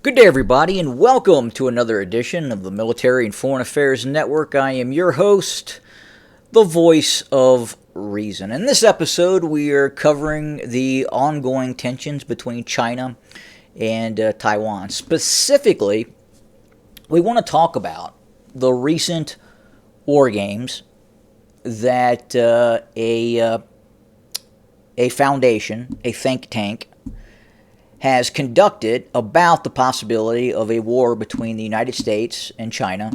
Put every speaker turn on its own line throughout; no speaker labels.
Good day, everybody, and welcome to another edition of the Military and Foreign Affairs Network. I am your host, the voice of reason. In this episode, we are covering the ongoing tensions between China and Taiwan. Specifically, we want to talk about the recent war games that a foundation, a think tank, has conducted about the possibility of a war between the United States and China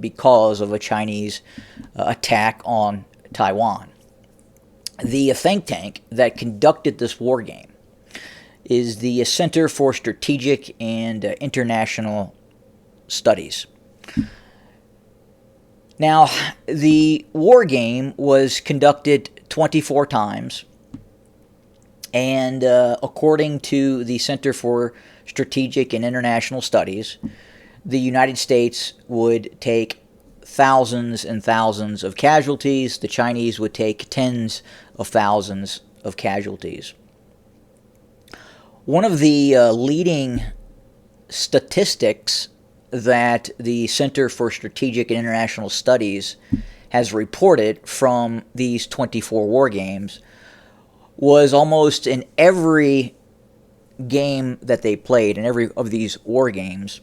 because of a Chinese attack on Taiwan. The think tank that conducted this war game is the Center for Strategic and International Studies. Now, the war game was conducted 24 times. And according to the Center for Strategic and International Studies, the United States would take thousands and thousands of casualties. The Chinese would take tens of thousands of casualties. One of the leading statistics that the Center for Strategic and International Studies has reported from these 24 war games was almost in every game that they played, in every of these war games,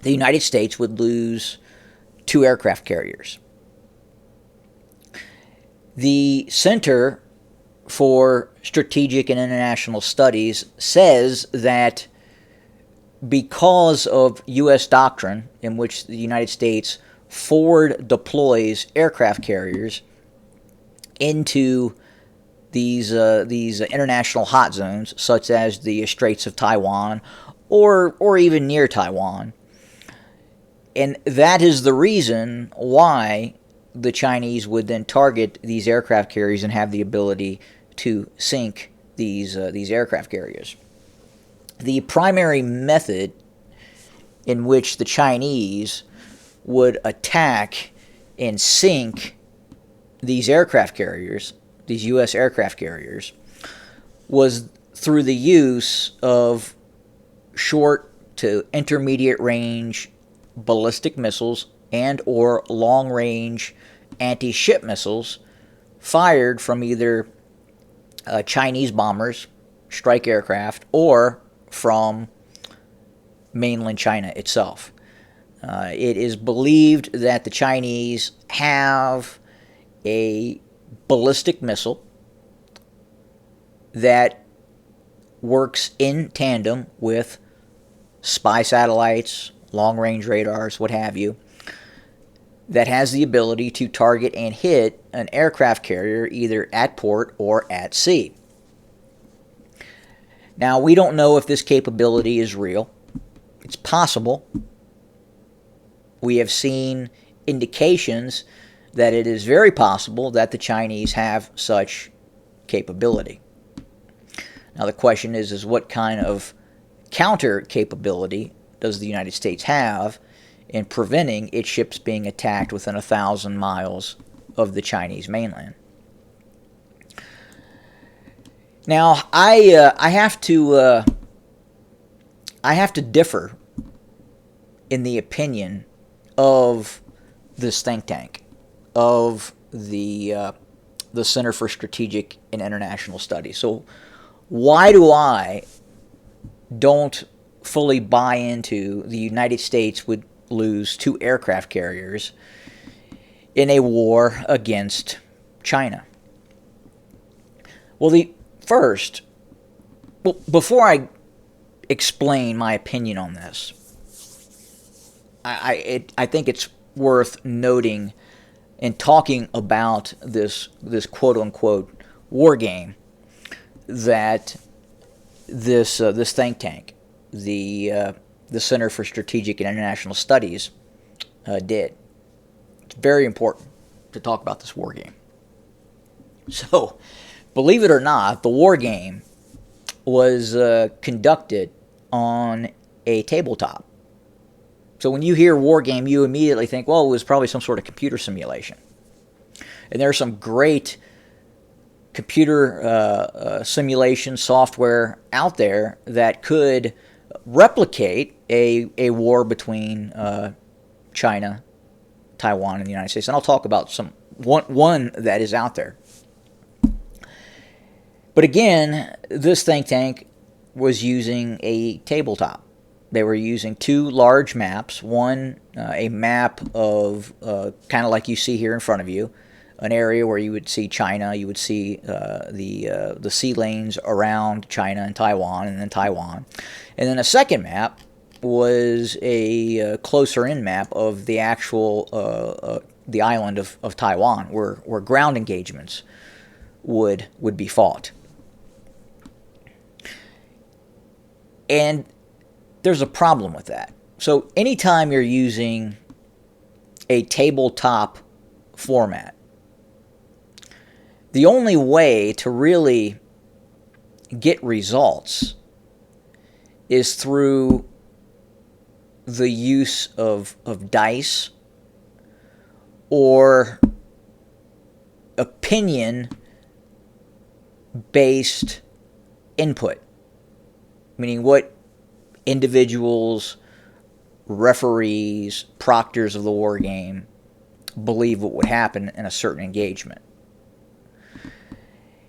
the United States would lose 2 aircraft carriers. The Center for Strategic and International Studies says that because of U.S. doctrine in which the United States forward deploys aircraft carriers into these international hot zones, such as the Straits of Taiwan or even near Taiwan. And that is the reason why the Chinese would then target these aircraft carriers and have the ability to sink these aircraft carriers. The primary method in which the Chinese would attack and sink these aircraft carriers, these U.S. aircraft carriers, was through the use of short to intermediate range ballistic missiles and or long-range anti-ship missiles fired from either Chinese bombers, strike aircraft, or from mainland China itself. It is believed that the Chinese have a ballistic missile that works in tandem with spy satellites, long-range radars, what have you, that has the ability to target and hit an aircraft carrier either at port or at sea. Now, we don't know if this capability is real. It's possible. We have seen indications that it is very possible that the Chinese have such capability. Now the question is what kind of counter capability does the United States have in preventing its ships being attacked within 1,000 miles of the Chinese mainland? Now I have to differ in the opinion of this think tank, of the Center for Strategic and International Studies. So why do I don't fully buy into the United States would lose 2 aircraft carriers in a war against China? Well, before I explain my opinion on this, I think it's worth noting and talking about this quote-unquote war game that this think tank, the Center for Strategic and International Studies, did. It's very important to talk about this war game. So, believe it or not, the war game was conducted on a tabletop. So when you hear war game, you immediately think, well, it was probably some sort of computer simulation. And there's some great computer simulation software out there that could replicate a war between China, Taiwan, and the United States. And I'll talk about one that is out there. But again, this think tank was using a tabletop. They were using two large maps. One, a map of kind of like you see here in front of you, an area where you would see China, you would see the sea lanes around China and Taiwan, and then Taiwan. And then a second map was a closer in map of the actual the island of Taiwan, where ground engagements would be fought. And there's a problem with that. So anytime you're using a tabletop format, the only way to really get results is through the use of dice or opinion-based input. Meaning what individuals, referees, proctors of the war game believe what would happen in a certain engagement.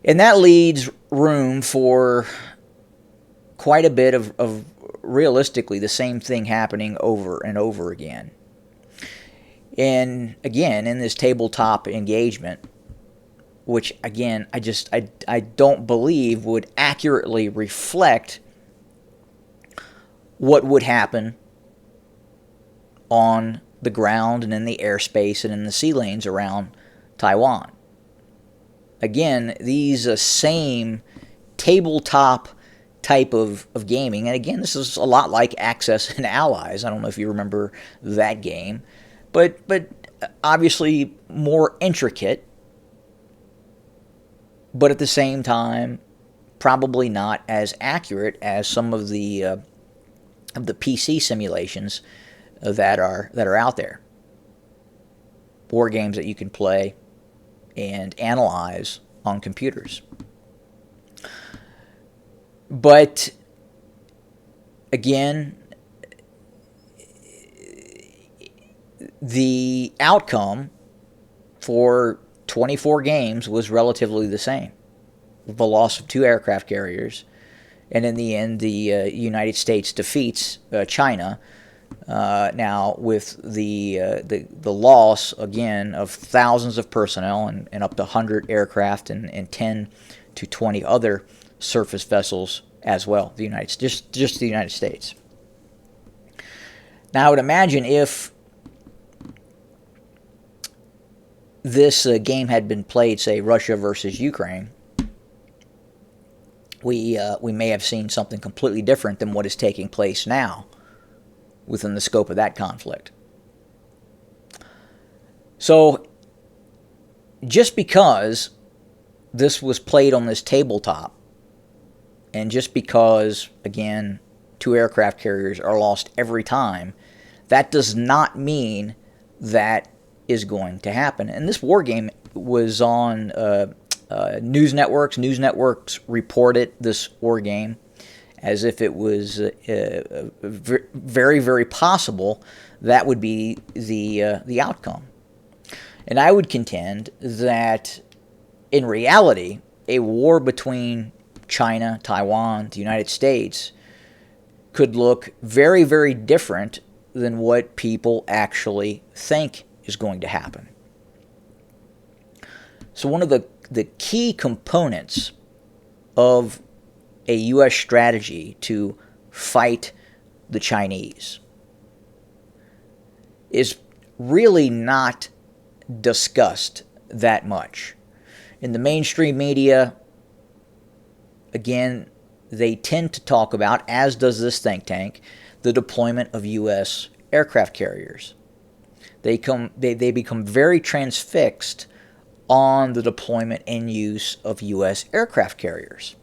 And that leaves room for quite a bit of realistically the same thing happening over and over again. And again, in this tabletop engagement, which again, I don't believe would accurately reflect what would happen on the ground and in the airspace and in the sea lanes around Taiwan. Again, these same tabletop type of gaming, and again, this is a lot like Axis and Allies. I don't know if you remember that game, but obviously more intricate, but at the same time, probably not as accurate as some of the PC simulations that are out there. War games that you can play and analyze on computers. But again, the outcome for 24 games was relatively the same. The loss of 2 aircraft carriers. And in the end, the United States defeats China. Now, with the loss, again, of thousands of personnel and up to 100 aircraft and 10 to 20 other surface vessels as well, just the United States. Now, I would imagine if this game had been played, say, Russia versus Ukraine, we may have seen something completely different than what is taking place now within the scope of that conflict. So, just because this was played on this tabletop, and just because, again, 2 aircraft carriers are lost every time, that does not mean that is going to happen. And this war game was on news networks. News networks reported this war game as if it was very, very possible that would be the outcome. And I would contend that in reality, a war between China, Taiwan, the United States could look very, very different than what people actually think is going to happen. So one of the key components of a U.S. strategy to fight the Chinese is really not discussed that much. In the mainstream media, again, they tend to talk about, as does this think tank, the deployment of U.S. aircraft carriers. They become very transfixed on the deployment and use of U.S. aircraft carriers.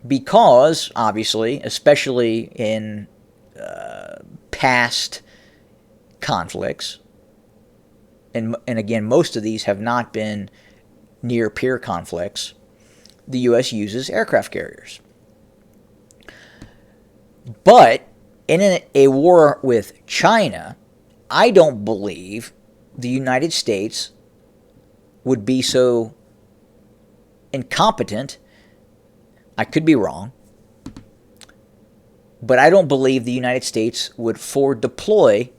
Because, obviously, especially in past conflicts, and again, most of these have not been near-peer conflicts, the U.S. uses aircraft carriers. But in a war with China, I don't believe the United States would be so incompetent. I could be wrong, but I don't believe the United States would forward deploy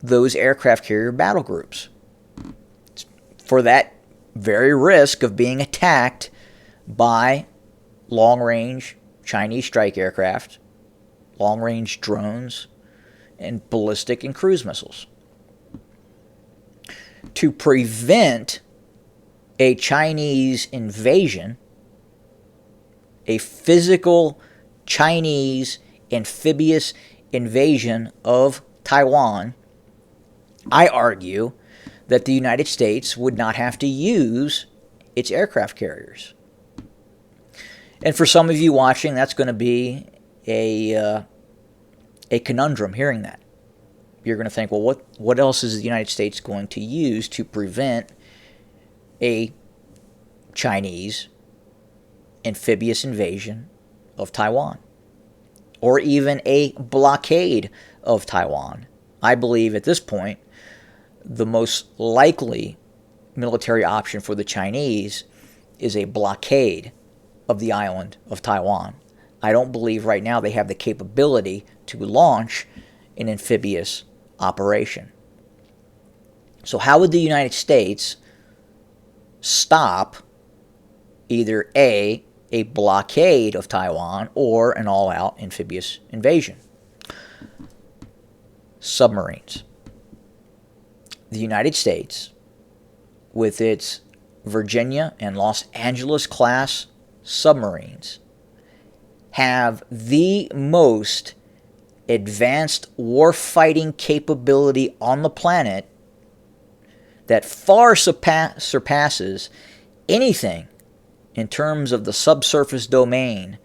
those aircraft carrier battle groups for that very risk of being attacked by long-range Chinese strike aircraft, long-range drones, and ballistic and cruise missiles. To prevent a Chinese invasion, a physical Chinese amphibious invasion of Taiwan, I argue that the United States would not have to use its aircraft carriers. And for some of you watching, that's going to be a conundrum hearing that. You're going to think, well, what else is the United States going to use to prevent a Chinese amphibious invasion of Taiwan, or even a blockade of Taiwan? I believe at this point, the most likely military option for the Chinese is a blockade of the island of Taiwan. I don't believe right now they have the capability to launch an amphibious operation. So how would the United States stop either a blockade of Taiwan or an all-out amphibious invasion? Submarines. The United States, with its Virginia and Los Angeles class submarines, have the most advanced warfighting capability on the planet that far surpasses anything in terms of the subsurface domain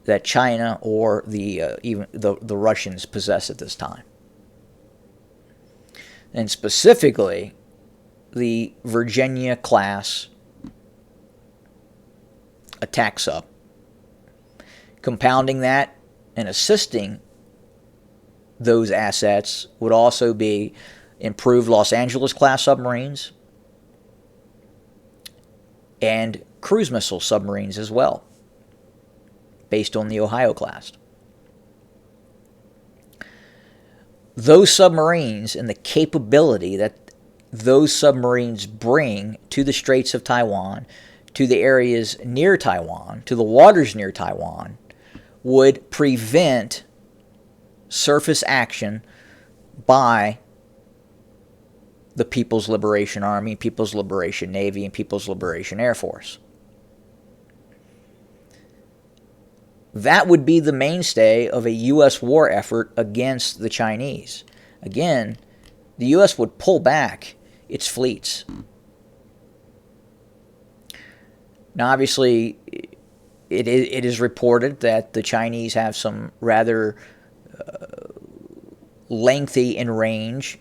that China or even the Russians possess at this time. And specifically, the Virginia class attack sub. Compounding that and assisting those assets would also be improved Los Angeles class submarines and cruise missile submarines as well, based on the Ohio class. Those submarines and the capability that those submarines bring to the Straits of Taiwan, to the areas near Taiwan, to the waters near Taiwan, would prevent surface action by the People's Liberation Army, People's Liberation Navy, and People's Liberation Air Force. That would be the mainstay of a U.S. war effort against the Chinese. Again, the U.S. would pull back its fleets. Now, obviously, it is reported that the Chinese have some rather lengthy in range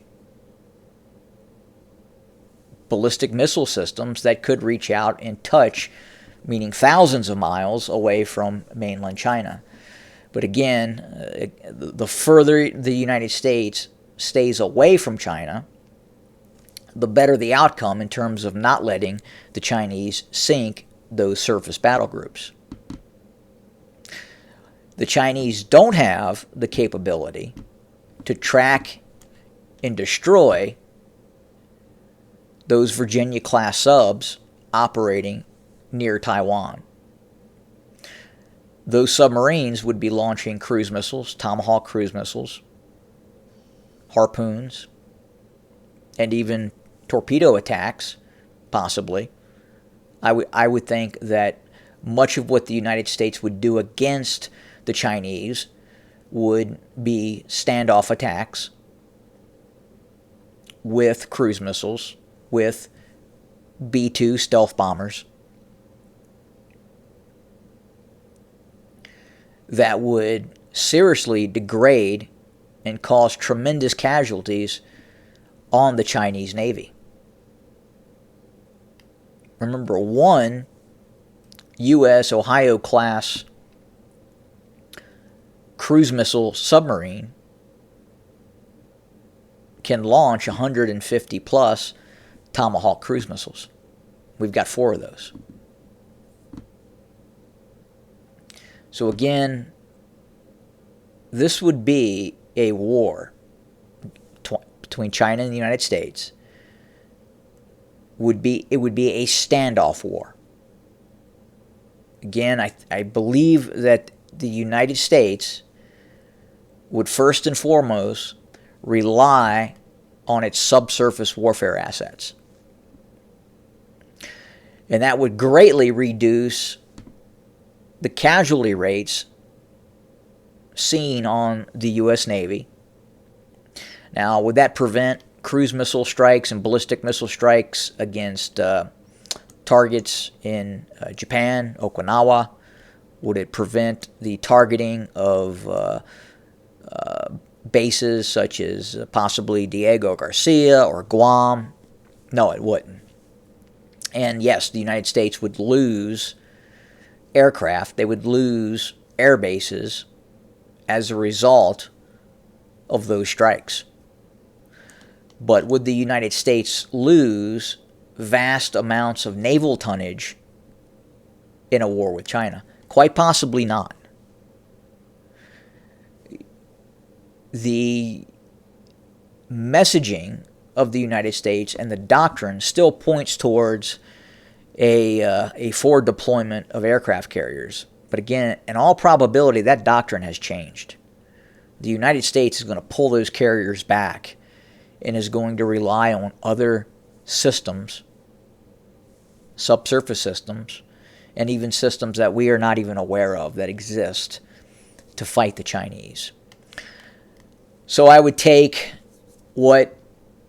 ballistic missile systems that could reach out and touch, meaning thousands of miles away from mainland China. But again, the further the United States stays away from China, the better the outcome in terms of not letting the Chinese sink those surface battle groups. The Chinese don't have the capability to track and destroy those Virginia-class subs operating near Taiwan. Those submarines would be launching cruise missiles, Tomahawk cruise missiles, harpoons, and even torpedo attacks, possibly. I would think that much of what the United States would do against the Chinese would be standoff attacks with cruise missiles, with B-2 stealth bombers that would seriously degrade and cause tremendous casualties on the Chinese Navy. Remember, one U.S. Ohio class cruise missile submarine can launch 150 plus Tomahawk cruise missiles. We've got 4 of those. So again, this would be a war between China and the United States. It would be a standoff war. Again, I believe that the United States would first and foremost rely on its subsurface warfare assets. And that would greatly reduce the casualty rates seen on the U.S. Navy. Now, would that prevent cruise missile strikes and ballistic missile strikes against targets in Japan, Okinawa? Would it prevent the targeting of bases such as possibly Diego Garcia or Guam? No, it wouldn't. And yes, the United States would lose aircraft. They would lose air bases as a result of those strikes. But would the United States lose vast amounts of naval tonnage in a war with China? Quite possibly not. The messaging of the United States and the doctrine still points towards a forward deployment of aircraft carriers. But again, in all probability, that doctrine has changed. The United States is going to pull those carriers back and is going to rely on other systems, subsurface systems, and even systems that we are not even aware of that exist to fight the Chinese. So I would take what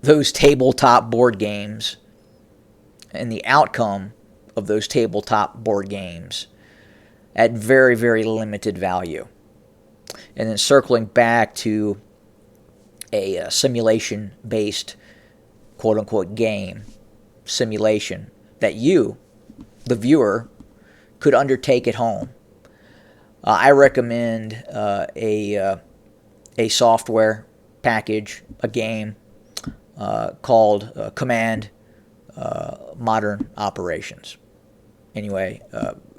those tabletop board games and the outcome of those tabletop board games at very, very limited value. And then circling back to a simulation-based, quote-unquote, game, simulation, that you, the viewer, could undertake at home. I recommend a software package, a game called Command Modern Operations. Anyway,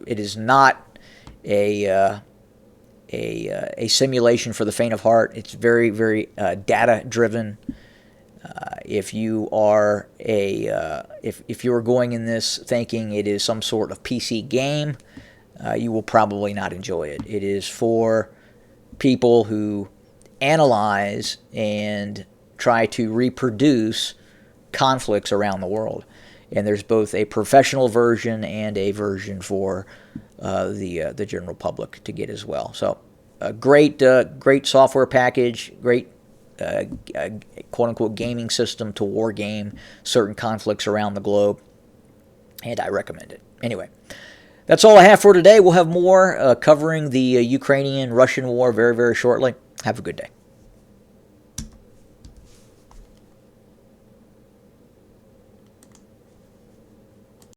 it is not a simulation for the faint of heart. It's very, very data-driven. If you are if you are going in this thinking it is some sort of PC game, you will probably not enjoy it. It is for people who analyze and try to reproduce conflicts around the world. And there's both a professional version and a version for the general public to get as well. So a great software package, great quote-unquote gaming system to war game certain conflicts around the globe, and I recommend it. Anyway, that's all I have for today. We'll have more covering the Ukrainian-Russian war very, very shortly. Have a good day.